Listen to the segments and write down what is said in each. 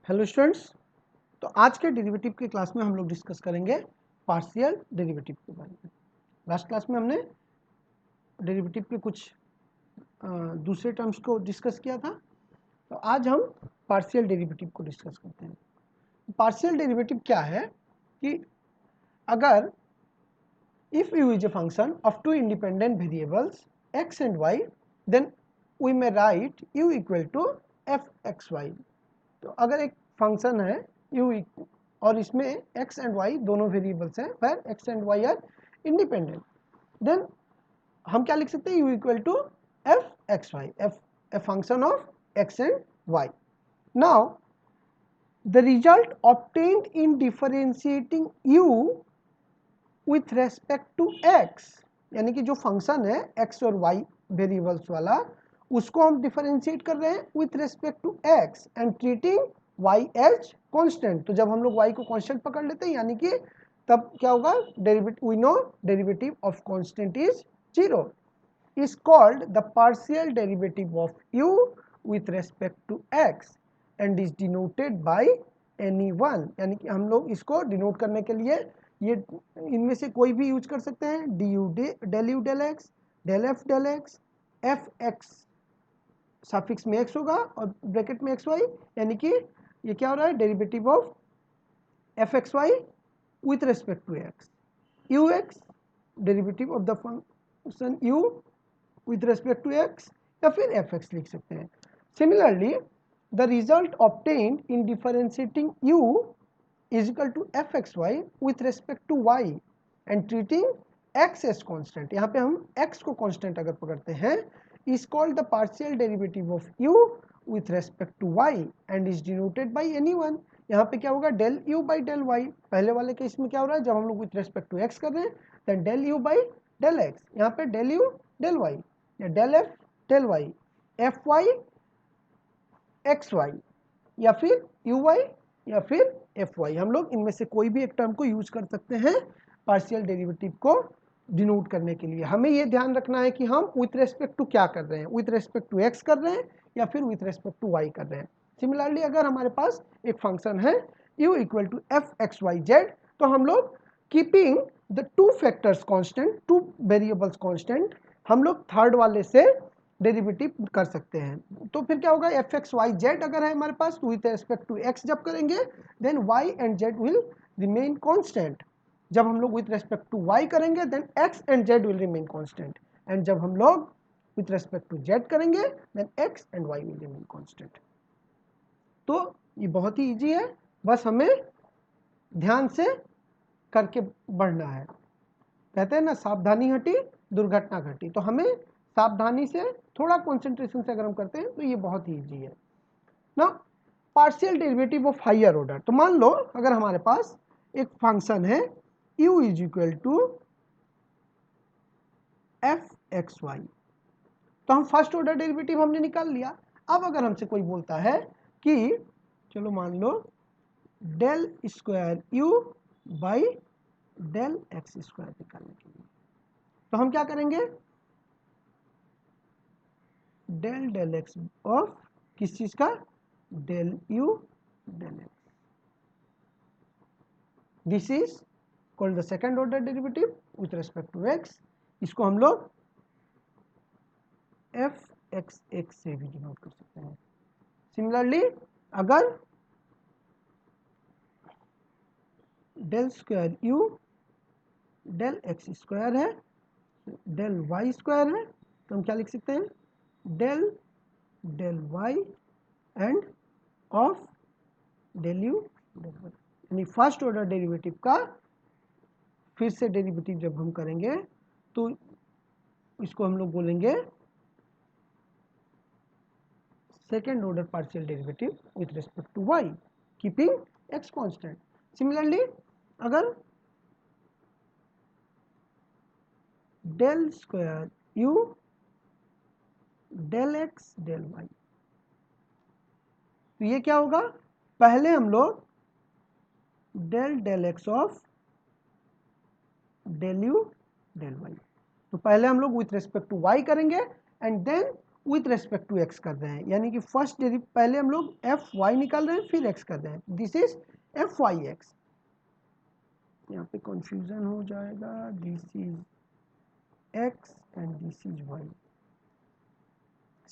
Hello students, तो आज के डेरिवेटिव की क्लास में हम लोग डिस्कस करेंगे पार्शियल डेरिवेटिव के बारे में। लास्ट क्लास में हमने डेरिवेटिव के कुछ दूसरे टर्म्स को डिस्कस किया था, तो आज हम पार्शियल डेरिवेटिव को डिस्कस करते हैं। पार्शियल डेरिवेटिव क्या है कि अगर if u is a function of two independent variables x and y, then we may write u equal to fxy। तो अगर एक फंक्शन है u और इसमें x एंड y दोनों वेरिएबल्स हैं, पर x and y are independent, then हम क्या लिख सकते हैं, u equal to f x y, a function of x and y। Now the result obtained in differentiating u with respect to x, यानी कि जो फंक्शन है x और y वेरिएबल्स वाला, उसको हम डिफरेंशिएट कर रहे हैं with respect to x and treating y as constant. तो जब हम लोग y को कांस्टेंट पकड़ लेते हैं, यानी कि तब क्या होगा, derivative, we know derivative of constant is 0, is called the partial derivative of u with respect to x and is denoted by any one. यानी कि हम लोग इसको डिनोट करने के लिए ये इनमें से कोई भी यूज कर सकते हैं, d u del u del x, del f del x, f x suffix में x होगा और ब्रैकेट में एक्स वाई, यानी कि ये क्या हो रहा है, derivative of f x y with respect to x, u x derivative of the function u with respect to x, या फिर एफ एक्स लिख सकते हैं। Similarly the result obtained in differentiating u is equal to fxy with respect to y and treating x as constant। यहाँ पे हम x को constant अगर पकड़ते हैं, is called the partial derivative of u with respect to y and is denoted by any one। यहाँ पे क्या होगा, del u by del y। पहले वाले केस में क्या हो रहा है, जब हम लोग with respect to x कर रहे हैं, then del u by del x, यहाँ पे del u del y या del f del y, fy xy या फिर uy या फिर एफ वाई। हम लोग इनमें से कोई भी एक टर्म को यूज कर सकते हैं पार्शियल डेरिवेटिव को डिनोट करने के लिए। हमें ये ध्यान रखना है कि हम विथ रेस्पेक्ट टू क्या कर रहे हैं, विथ रेस्पेक्ट टू एक्स कर रहे हैं या फिर विथ रेस्पेक्ट टू वाई कर रहे हैं। सिमिलरली अगर हमारे पास एक फंक्शन है u equal to f x y z, तो हम लोग keeping the two factors constant, two variables constant, हम लोग थर्ड वाले से डेरिवेटिव कर सकते हैं। तो फिर क्या होगा, एफ एक्स वाई जेड अगर है हमारे पास, तो विथ रेस्पेक्ट टू एक्स जब करेंगे, then y and z will remain constant. जब हम लोग विथ रेस्पेक्ट टू वाई करेंगे, then x and z will remain constant, and जब हम लोग विथ रेस्पेक्ट टू जेड करेंगे, then x and y will remain constant. तो ये बहुत ही इजी है, बस हमें ध्यान से करके बढ़ना है। कहते हैं ना, सावधानी हटी दुर्घटना घटी, तो हमें सावधानी से, थोड़ा कंसंट्रेशन से अगर हम करते हैं तो ये बहुत ही इजी है ना। Partial derivative of higher order, तो मान लो अगर हमारे पास एक फंक्शन है u is equal to f x y, तो हम फर्स्ट ऑर्डर डेरिवेटिव हमने निकाल लिया। अब अगर हमसे कोई बोलता है कि चलो मान लो del square u by del x square निकालने के लिए, तो हम क्या करेंगे, डेल डेल एक्स ऑफ किस चीज का, del u del x, this is called the second order derivative with respect to x। इसको हम लोग एफ एक्स एक्स से भी डिनोट कर सकते हैं। सिमिलरली अगर del square u del x square है, डेल वाई स्क्वायर है, तो हम क्या लिख सकते हैं, del del y and of del u del y. यानी फर्स्ट ऑर्डर डेरिवेटिव का फिर से डेरिवेटिव जब हम करेंगे, तो इसको हम लोग बोलेंगे second order partial derivative with respect to y, keeping x constant. Similarly अगर del square u del x del y, तो ये क्या होगा, पहले हम लोग del del x of del u del y, तो पहले हम लोग विथ रेस्पेक्ट टू y करेंगे and then with respect to x कर रहे हैं, यानी कि फर्स्ट पहले हम लोग एफ वाई निकाल रहे हैं फिर एक्स कर रहे हैं, this is f y x. यहाँ पे कंफ्यूजन हो जाएगा, this is x and this is y.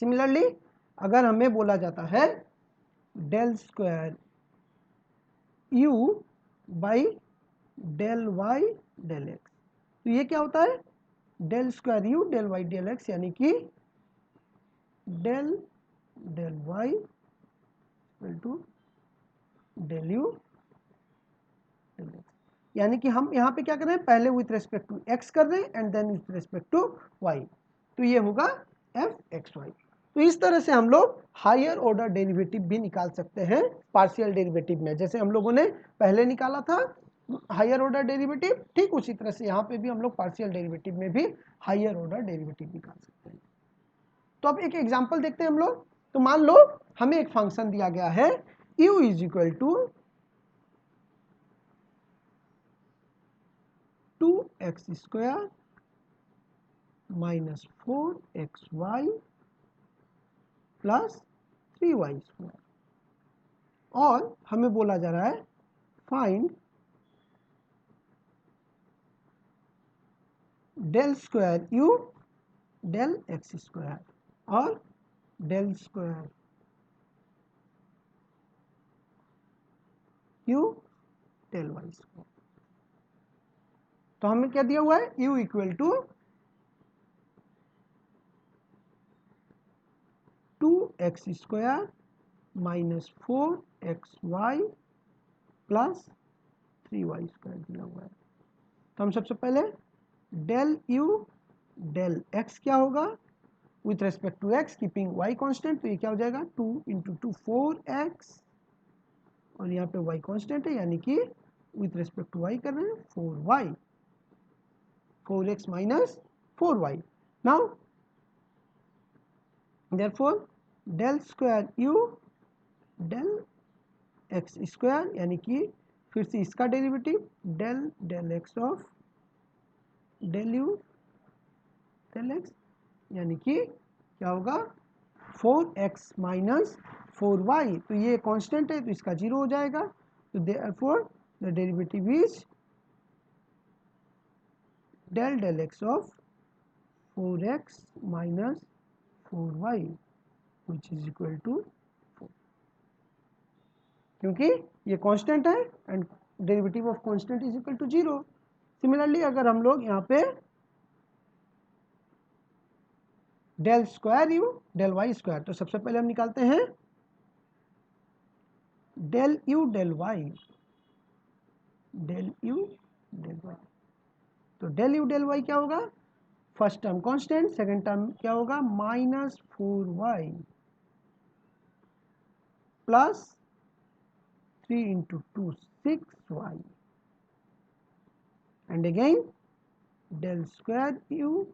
Similarly अगर हमें बोला जाता है del square u by del y del x, तो ये क्या होता है del square u del y del x, यानी कि del del y equal to del u del x. यानी कि हम यहाँ पे क्या कर रहे हैं, पहले विथ रेस्पेक्ट टू एक्स कर रहे हैं and then with respect to y, तो ये होगा एफ एक्स वाई। तो इस तरह से हम लोग हायर ऑर्डर डेरिवेटिव भी निकाल सकते हैं पार्शियल डेरिवेटिव में, जैसे हम लोगों ने पहले निकाला था हायर ऑर्डर डेरिवेटिव, ठीक उसी तरह से यहाँ पे भी हम लोग पार्शियल डेरिवेटिव में भी हायर ऑर्डर डेरिवेटिव निकाल सकते हैं। तो अब एक एग्जांपल देखते हैं हम लोग। तो मान लो हमें एक फंक्शन दिया गया है u is equal to 2x square minus 4xy plus 3y square, और हमें बोला जा रहा है find del square u del x square और del square u del y square. तो हमें क्या दिया हुआ है u equal to 2x square minus 4xy plus 3y square दिया हुआ है। तो हम सबसे पहले डेल u डेल x क्या होगा with respect to x keeping y constant, तो ये क्या हो जाएगा 2 इंटू 2 4x, और यहाँ पे y कांस्टेंट है यानी कि विथ रेस्पेक्ट टू y कर रहे हैं 4y, 4x minus 4y। Now therefore del square u del x square, यानी कि फिर से इसका derivative del del x of del u del x, यानी कि क्या होगा 4x माइनस 4y, तो ये कांस्टेंट है तो इसका 0 हो जाएगा, तो therefore the derivative is del del x of 4x minus 4y which is equal to 4, क्योंकि ये कांस्टेंट है and derivative of constant is equal to 0। Similarly अगर हम लोग यहाँ पे del square u del y square, तो सबसे पहले हम निकालते हैं del u del y del u del y. तो डेल यू डेल वाई क्या होगा, first term constant, second term क्या होगा minus 4y plus 3 into 2 6y and again del square u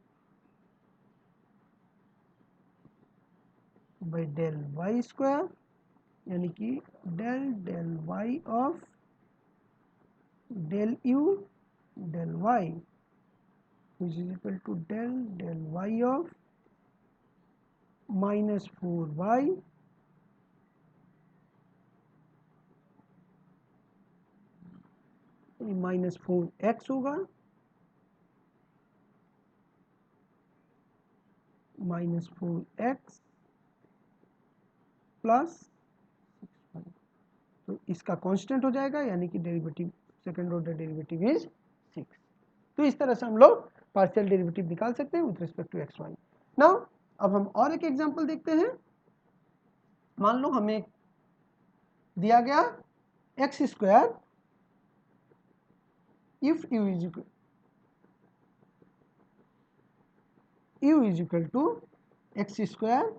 by del y square, यानी कि del del y of del u del y which is equal to del del y of minus 4y minus 4x होगा minus 4x plus 6y, तो इसका constant हो जाएगा यानी कि derivative second order derivative is 6। तो इस तरह से हम लोग पार्शियल डेरिवेटिव निकाल सकते हैं with respect to x y. Now अब हम और एक एग्जांपल देखते हैं। मान लो हमें दिया गया x square if u is equal to x square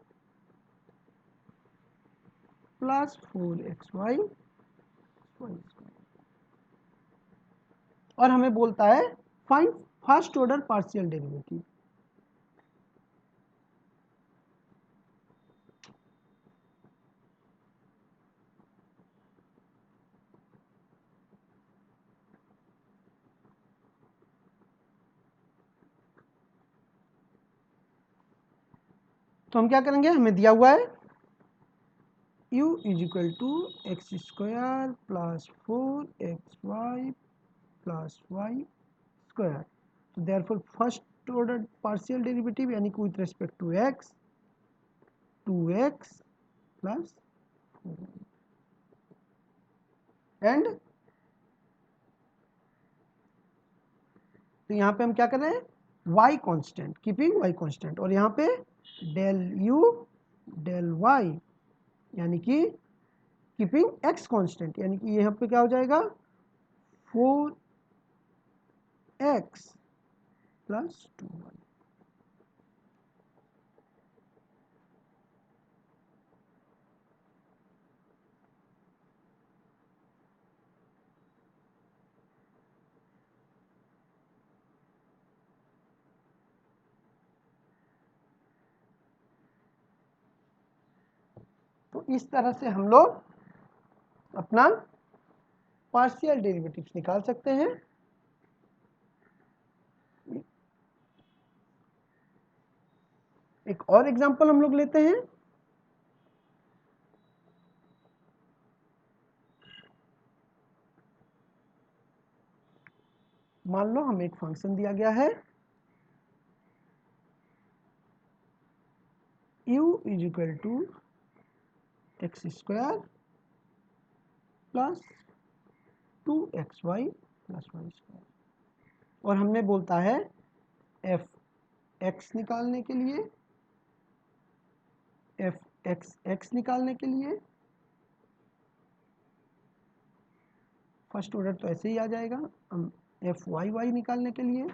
plus 4xy और हमें बोलता है find first order partial derivative. तो हम क्या करेंगे, हमें दिया हुआ है u is equal to x square plus 4xy plus y square. तो therefore first order partial derivative यानी कि with respect to x 2x plus and, तो यहाँ पे हम क्या कर रहे हैं, y constant, keeping y constant, और यहाँ पे डेल u डेल y यानी कि कीपिंग x कांस्टेंट, यानी कि यहाँ पे क्या हो जाएगा 4x प्लस 2y। तो इस तरह से हम लोग अपना पार्शियल डेरिवेटिव्स निकाल सकते हैं। एक और एग्जांपल हम लोग लेते हैं। मान लो हमें एक फंक्शन दिया गया है u is equal to x square plus 2xy plus y square, और हमने बोलता है एफ एक्स निकालने के लिए, एफ एक्स निकालने के लिए फर्स्ट ऑर्डर तो ऐसे ही आ जाएगा, हम एफ वाई निकालने के लिए,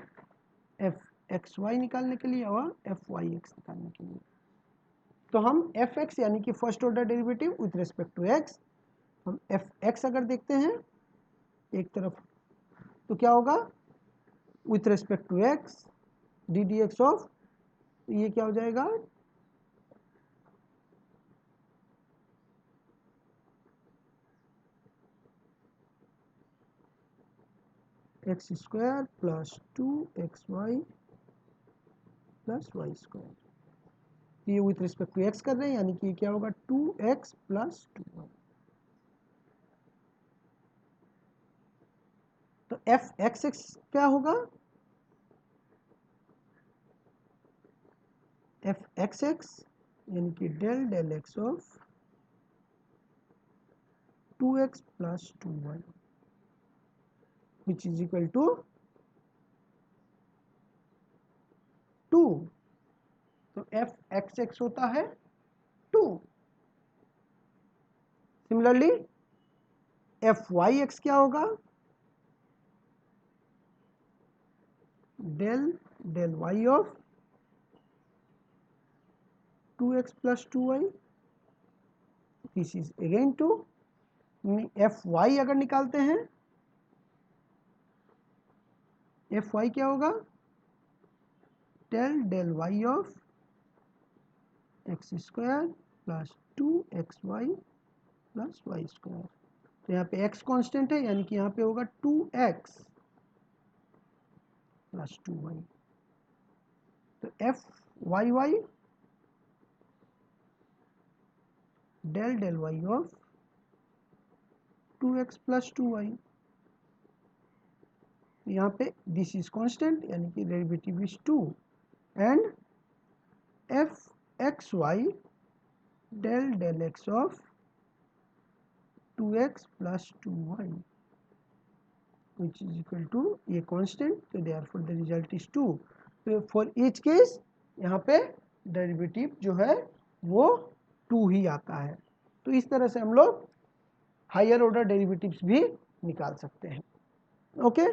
एफ एक्स वाई निकालने के लिए और एफ वाई एक्स निकालने के लिए। तो हम एफ एक्स यानी कि first order derivative with respect to x, हम एफ एक्स अगर देखते हैं एक तरफ तो क्या होगा with respect to x d d x of, तो ये क्या हो जाएगा x square plus 2xy plus y square. ये विथ रिस्पेक्ट टू एक्स कर रहे हैं यानी कि क्या होगा 2x प्लस 2y। तो एफ एक्स एक्स क्या होगा, एफ एक्स एक्स यानी कि del del x of 2x plus 2y which is equal to 2। तो एफ एक्स एक्स होता है 2। सिमिलरली एफ वाई एक्स क्या होगा, del del y of 2x plus 2y, this is again 2। F y अगर निकालते हैं, एफ वाई क्या होगा del del y of x square plus 2xy plus y square. तो यहाँ पे x कांस्टेंट है यानी कि यहाँ पे होगा 2x प्लस 2y। तो f y y del del y of 2x plus 2y, यहाँ पे दिस इज कांस्टेंट यानी कि derivative is 2 and f x y del del x of 2x plus 2y which is equal to ये constant, तो therefore the result is 2। तो for each case यहाँ पे derivative जो है वो 2 ही आता है। तो इस तरह से हम लोग हायर ऑर्डर डेरिवेटिव्स भी निकाल सकते हैं। ओके,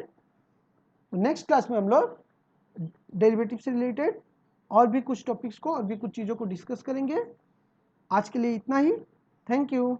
नेक्स्ट क्लास में हम लोग डेरिवेटिव से रिलेटेड और भी कुछ टॉपिक्स को और भी कुछ चीज़ों को डिस्कस करेंगे। आज के लिए इतना ही, थैंक यू।